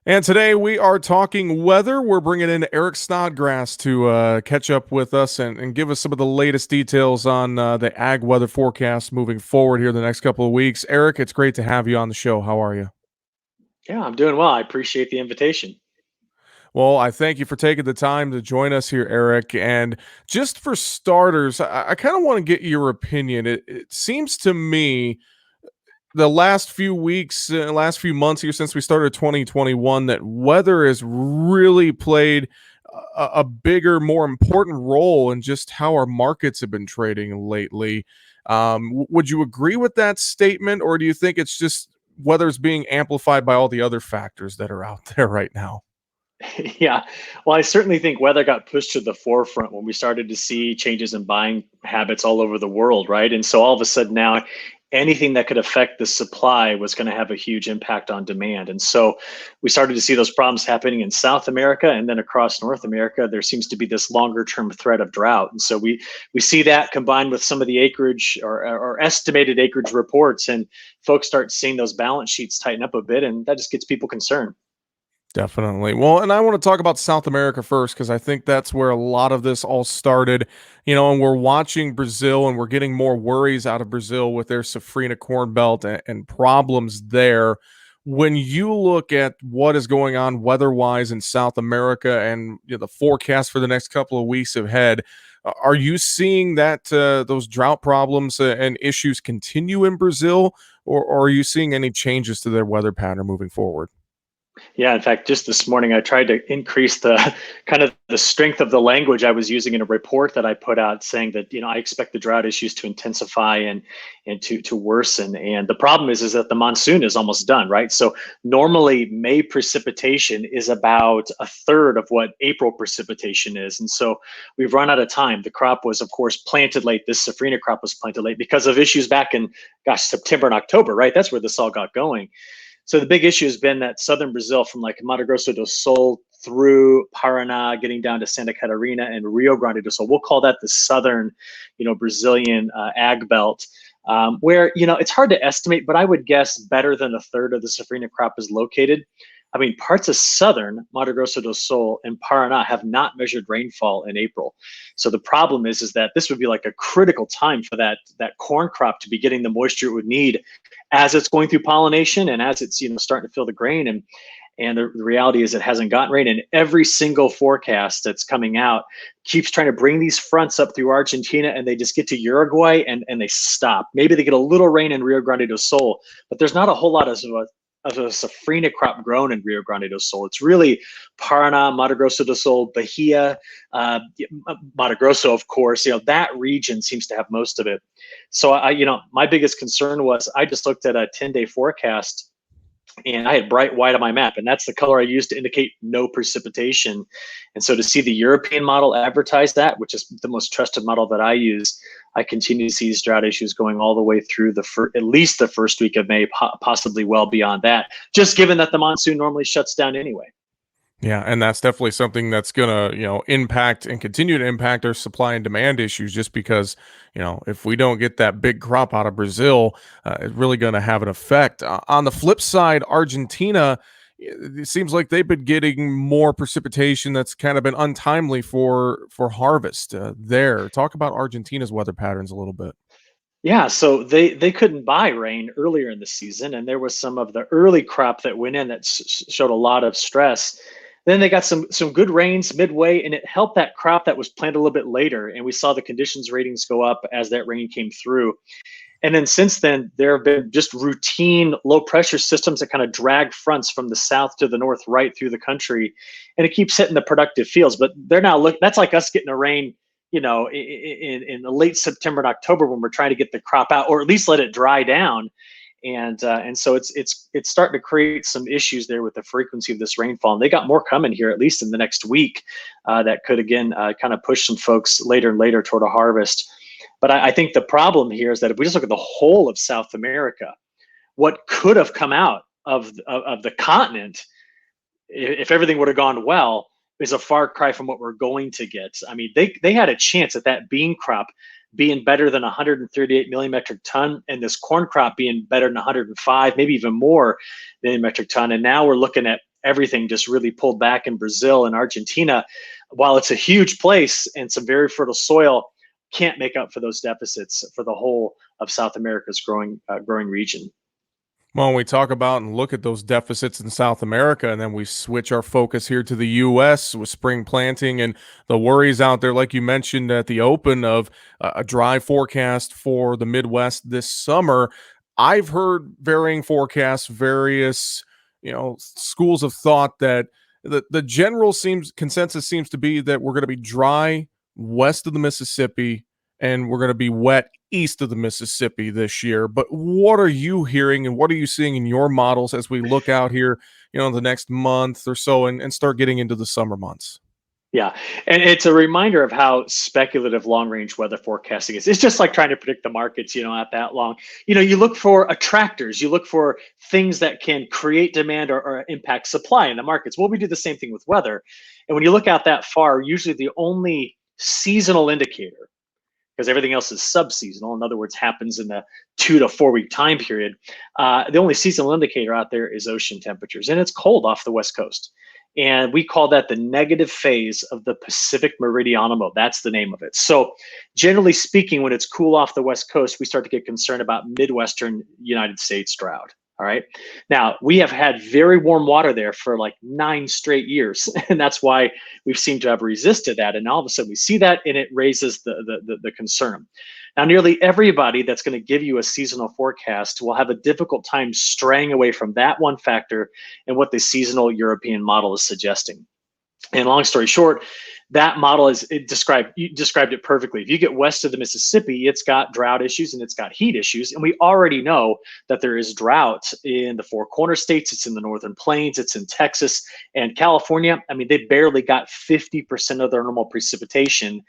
And today we are talking weather. We're bringing in Eric Snodgrass to catch up with us and give us some of the latest details on the ag weather forecast moving forward here the next couple of weeks. Eric, it's great to have you on the show. How are you? Yeah, I'm doing well. I appreciate the invitation. Well, I thank you for taking the time to join us here, Eric. And just for starters, I kind of want to get your opinion. It seems to me the last few weeks, last few months here since we started 2021, that weather has really played a bigger, more important role in just how our markets have been trading lately. Would you agree with that statement, or do you think it's just weather's being amplified by all the other factors that are out there right now? Yeah, well, I certainly think weather got pushed to the forefront when we started to see changes in buying habits all over the world, right? And so all of a sudden now, anything that could affect the supply was going to have a huge impact on demand. And so we started to see those problems happening in South America and then across North America. There seems to be this longer term threat of drought. And so we see that combined with some of the acreage or estimated acreage reports, and folks start seeing those balance sheets tighten up a bit, and that just gets people concerned. Definitely. Well, and I want to talk about South America first because I think that's where a lot of this all started. And we're watching Brazil and we're getting more worries out of Brazil with their Safrina corn belt and problems there. When you look at what is going on weather-wise in South America and the forecast for the next couple of weeks ahead, are you seeing that those drought problems and issues continue in Brazil, or are you seeing any changes to their weather pattern moving forward? Yeah, in fact, just this morning I tried to increase the kind of the strength of the language I was using in a report that I put out, saying that I expect the drought issues to intensify and to worsen. And the problem is that the monsoon is almost done, right? So normally May precipitation is about a third of what April precipitation is, and so we've run out of time. The crop was, of course, planted late. This safrina crop was planted late because of issues back in, gosh, September and October, right? That's where this all got going. So the big issue has been that southern Brazil, from like Mato Grosso do Sul through Paraná, getting down to Santa Catarina and Rio Grande do Sul. We'll call that the southern, Brazilian ag belt, where it's hard to estimate, but I would guess better than a third of the safrina crop is located. I mean, parts of southern Mato Grosso do Sul and Paraná have not measured rainfall in April. So the problem is that this would be like a critical time for that corn crop to be getting the moisture it would need as it's going through pollination and as it's starting to fill the grain. And the reality is it hasn't gotten rain, and every single forecast that's coming out keeps trying to bring these fronts up through Argentina, and they just get to Uruguay and they stop. Maybe they get a little rain in Rio Grande do Sul, but there's not a whole lot of a safrina crop grown in Rio Grande do Sul. It's really Paraná, Mato Grosso do Sul, Bahia, Mato Grosso, of course. That region seems to have most of it. So my biggest concern was I just looked at a 10-day forecast and I had bright white on my map, and that's the color I used to indicate no precipitation. And so to see the European model advertise that, which is the most trusted model that I use, I continue to see these drought issues going all the way through at least the first week of May, possibly well beyond that, just given that the monsoon normally shuts down anyway. Yeah, and that's definitely something that's gonna, impact and continue to impact our supply and demand issues just because, if we don't get that big crop out of Brazil, it's really gonna have an effect. On the flip side, Argentina, it seems like they've been getting more precipitation that's kind of been untimely for harvest there. Talk about Argentina's weather patterns a little bit. Yeah, so they couldn't buy rain earlier in the season, and there was some of the early crop that went in that showed a lot of stress. Then they got some good rains midway, and it helped that crop that was planted a little bit later. And we saw the conditions ratings go up as that rain came through. And then since then, there have been just routine low pressure systems that kind of drag fronts from the south to the north right through the country, and it keeps hitting the productive fields. But they're now look. That's like us getting a rain, in the late September and October when we're trying to get the crop out, or at least let it dry down. And so it's starting to create some issues there with the frequency of this rainfall. And they got more coming here, at least in the next week, that could again kind of push some folks later and later toward a harvest. But I think the problem here is that if we just look at the whole of South America, what could have come out of the continent if everything would have gone well is a far cry from what we're going to get. I mean, they had a chance at that bean crop being better than 138 million metric ton, and this corn crop being better than 105, maybe even more million metric ton. And now we're looking at everything just really pulled back in Brazil and Argentina. While it's a huge place and some very fertile soil, can't make up for those deficits for the whole of South America's growing region. Well, we talk about and look at those deficits in South America, and then we switch our focus here to the U.S. with spring planting and the worries out there, like you mentioned at the open, of a dry forecast for the Midwest this summer. I've heard varying forecasts, various schools of thought that the general seems consensus seems to be that we're going to be dry west of the Mississippi and we're going to be wet east of the Mississippi this year. But what are you hearing and what are you seeing in your models as we look out here, the next month or so and start getting into the summer months? Yeah. And it's a reminder of how speculative long range weather forecasting is. It's just like trying to predict the markets, not that long. You look for attractors, you look for things that can create demand or impact supply in the markets. Well, we do the same thing with weather. And when you look out that far, usually the only seasonal indicator, because everything else is sub-seasonal, in other words, happens in the 2 to 4 week time period. The only seasonal indicator out there is ocean temperatures, and it's cold off the West Coast. And we call that the negative phase of the Pacific Meridional. That's the name of it. So generally speaking, when it's cool off the West Coast, we start to get concerned about Midwestern United States drought. All right. Now, we have had very warm water there for like 9 straight years. And that's why we've seemed to have resisted that. And all of a sudden we see that and it raises the concern. Now, nearly everybody that's going to give you a seasonal forecast will have a difficult time straying away from that one factor and what the seasonal European model is suggesting. And long story short, that model you described it perfectly. If you get west of the Mississippi, it's got drought issues and it's got heat issues. And we already know that there is drought in the Four Corner states. It's in the Northern Plains. It's in Texas and California. I mean, they barely got 50% of their normal precipitation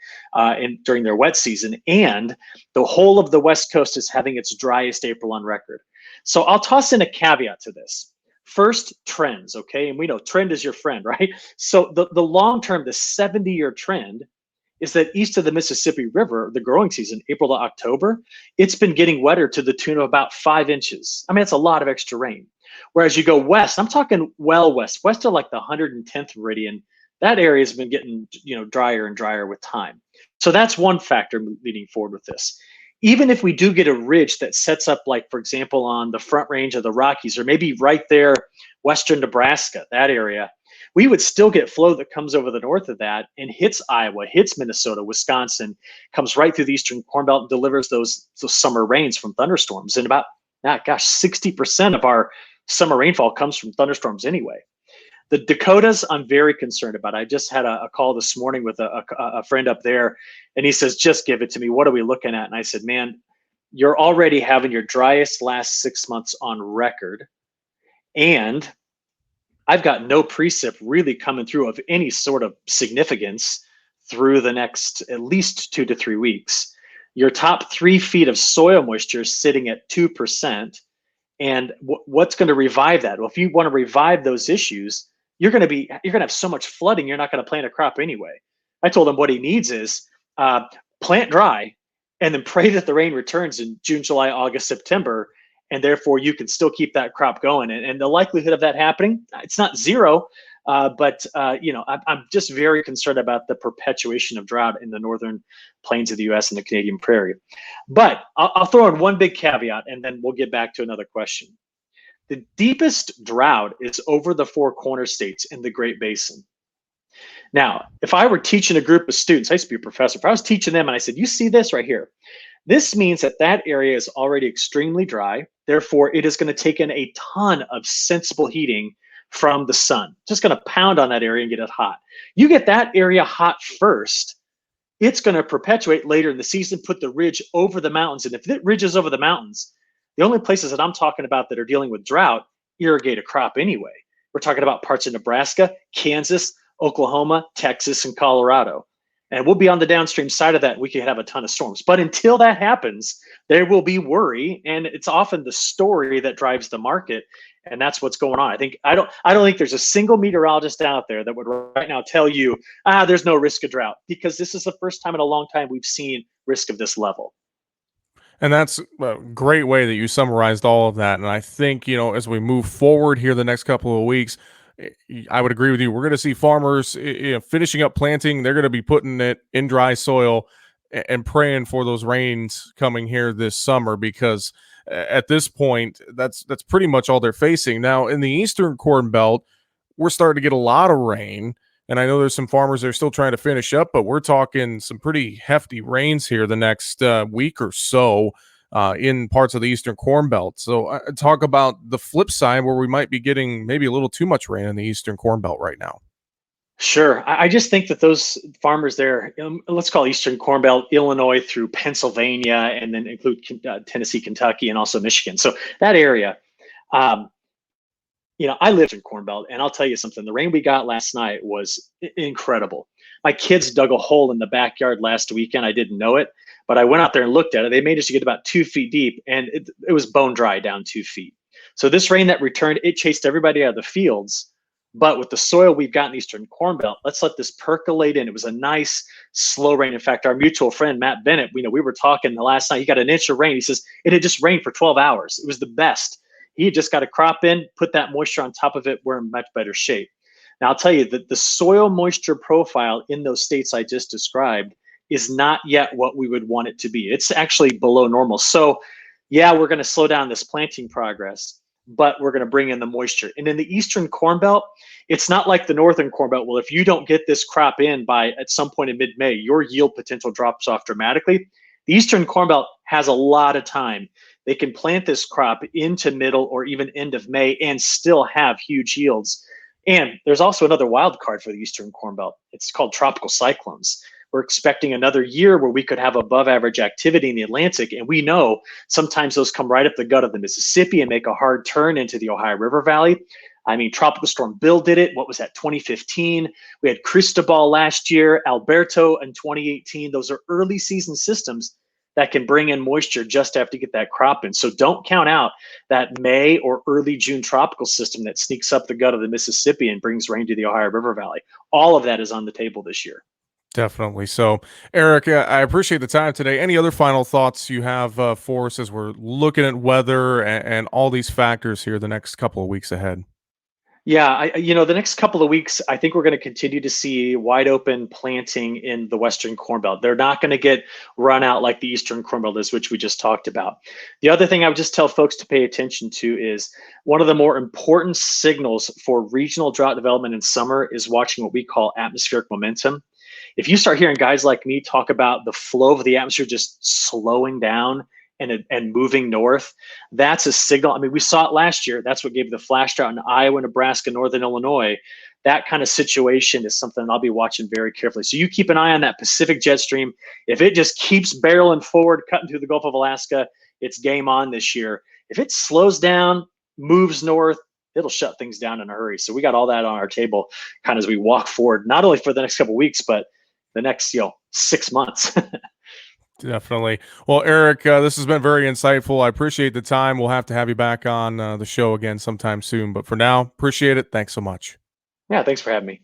during their wet season. And the whole of the West Coast is having its driest April on record. So I'll toss in a caveat to this. First, trends, okay? And we know trend is your friend, right? So the long term, the 70-year trend is that east of the Mississippi River, the growing season, April to October, it's been getting wetter to the tune of about 5 inches. I mean, that's a lot of extra rain. Whereas you go west, I'm talking well west of like the 110th meridian, that area has been getting drier and drier with time. So that's one factor leading forward with this. Even if we do get a ridge that sets up, like, for example, on the front range of the Rockies, or maybe right there, western Nebraska, that area, we would still get flow that comes over the north of that and hits Iowa, hits Minnesota, Wisconsin, comes right through the eastern Corn Belt and delivers those summer rains from thunderstorms. And about, 60% of our summer rainfall comes from thunderstorms anyway. The Dakotas, I'm very concerned about. I just had a call this morning with a friend up there, and he says, just give it to me. What are we looking at? And I said, man, you're already having your driest last 6 months on record. And I've got no precip really coming through of any sort of significance through the next at least 2 to 3 weeks. Your top 3 feet of soil moisture is sitting at 2%. And what's going to revive that? Well, if you want to revive those issues, you're going to have so much flooding, you're not going to plant a crop anyway. I told him what he needs is plant dry and then pray that the rain returns in June, July, August, September, and therefore you can still keep that crop going. And the likelihood of that happening, it's not zero, but I'm just very concerned about the perpetuation of drought in the northern plains of the U.S. and the Canadian prairie. But I'll throw in one big caveat, and then we'll get back to another question. The deepest drought is over the Four Corner states in the Great Basin. Now, if I were teaching a group of students, I used to be a professor, if I was teaching them and I said, you see this right here, this means that area is already extremely dry. Therefore, it is going to take in a ton of sensible heating from the sun. Just going to pound on that area and get it hot. You get that area hot first, it's going to perpetuate later in the season, put the ridge over the mountains. And if it ridges over the mountains, the only places that I'm talking about that are dealing with drought irrigate a crop anyway. We're talking about parts of Nebraska, Kansas, Oklahoma, Texas, and Colorado. And we'll be on the downstream side of that. We could have a ton of storms. But until that happens, there will be worry. And it's often the story that drives the market. And that's what's going on. I don't think there's a single meteorologist out there that would right now tell you, there's no risk of drought, because this is the first time in a long time we've seen risk of this level. And that's a great way that you summarized all of that. And I think, as we move forward here the next couple of weeks, I would agree with you. We're going to see farmers finishing up planting. They're going to be putting it in dry soil and praying for those rains coming here this summer, because at this point, that's pretty much all they're facing. Now, in the Eastern Corn Belt, we're starting to get a lot of rain. And I know there's some farmers that are still trying to finish up, but we're talking some pretty hefty rains here the next week or so in parts of the Eastern Corn Belt. So talk about the flip side where we might be getting maybe a little too much rain in the Eastern Corn Belt right now. Sure. I just think that those farmers there, let's call Eastern Corn Belt, Illinois through Pennsylvania, and then include Tennessee, Kentucky, and also Michigan. So that area, um, I lived in Corn Belt, and I'll tell you something. The rain we got last night was incredible. My kids dug a hole in the backyard last weekend. I didn't know it, but I went out there and looked at it. They managed to get about 2 feet deep, and it was bone dry down 2 feet. So this rain that returned, it chased everybody out of the fields. But with the soil we've got in Eastern Corn Belt, let's let this percolate in. It was a nice slow rain. In fact, our mutual friend Matt Bennett, we were talking the last night. He got an inch of rain. He says it had just rained for 12 hours. It was the best. He just got a crop in, put that moisture on top of it. We're in much better shape. Now, I'll tell you that the soil moisture profile in those states I just described is not yet what we would want it to be. It's actually below normal. So, yeah, we're going to slow down this planting progress, but we're going to bring in the moisture. And in the Eastern Corn Belt, it's not like the Northern Corn Belt. Well, if you don't get this crop in by at some point in mid-May, your yield potential drops off dramatically. The Eastern Corn Belt has a lot of time. They can plant this crop into middle or even end of May and still have huge yields. And there's also another wild card for the Eastern Corn Belt. It's called tropical cyclones. We're expecting another year where we could have above average activity in the Atlantic. And we know sometimes those come right up the gut of the Mississippi and make a hard turn into the Ohio River Valley. I mean, Tropical Storm Bill did it. What was that, 2015? We had Cristobal last year, Alberto in 2018. Those are early season systems that can bring in moisture just after you get that crop in. So don't count out that May or early June tropical system that sneaks up the gut of the Mississippi and brings rain to the Ohio River Valley. All of that is on the table this year. Definitely. So, Eric, I appreciate the time today. Any other final thoughts you have for us as we're looking at weather and all these factors here the next couple of weeks ahead? Yeah, the next couple of weeks, I think we're going to continue to see wide open planting in the Western Corn Belt. They're not going to get run out like the Eastern Corn Belt is, which we just talked about. The other thing I would just tell folks to pay attention to is one of the more important signals for regional drought development in summer is watching what we call atmospheric momentum. If you start hearing guys like me talk about the flow of the atmosphere just slowing down and moving north, that's a signal. I mean, we saw it last year. That's what gave the flash drought in Iowa, Nebraska, northern Illinois. That kind of situation is something I'll be watching very carefully. So you keep an eye on that Pacific jet stream. If it just keeps barreling forward, cutting through the Gulf of Alaska, it's game on this year. If it slows down, moves north, it'll shut things down in a hurry. So we got all that on our table kind of as we walk forward, not only for the next couple of weeks, but the next 6 months. Definitely. Well, Eric, this has been very insightful. I appreciate the time. We'll have to have you back on the show again sometime soon. But for now, appreciate it. Thanks so much. Yeah, thanks for having me.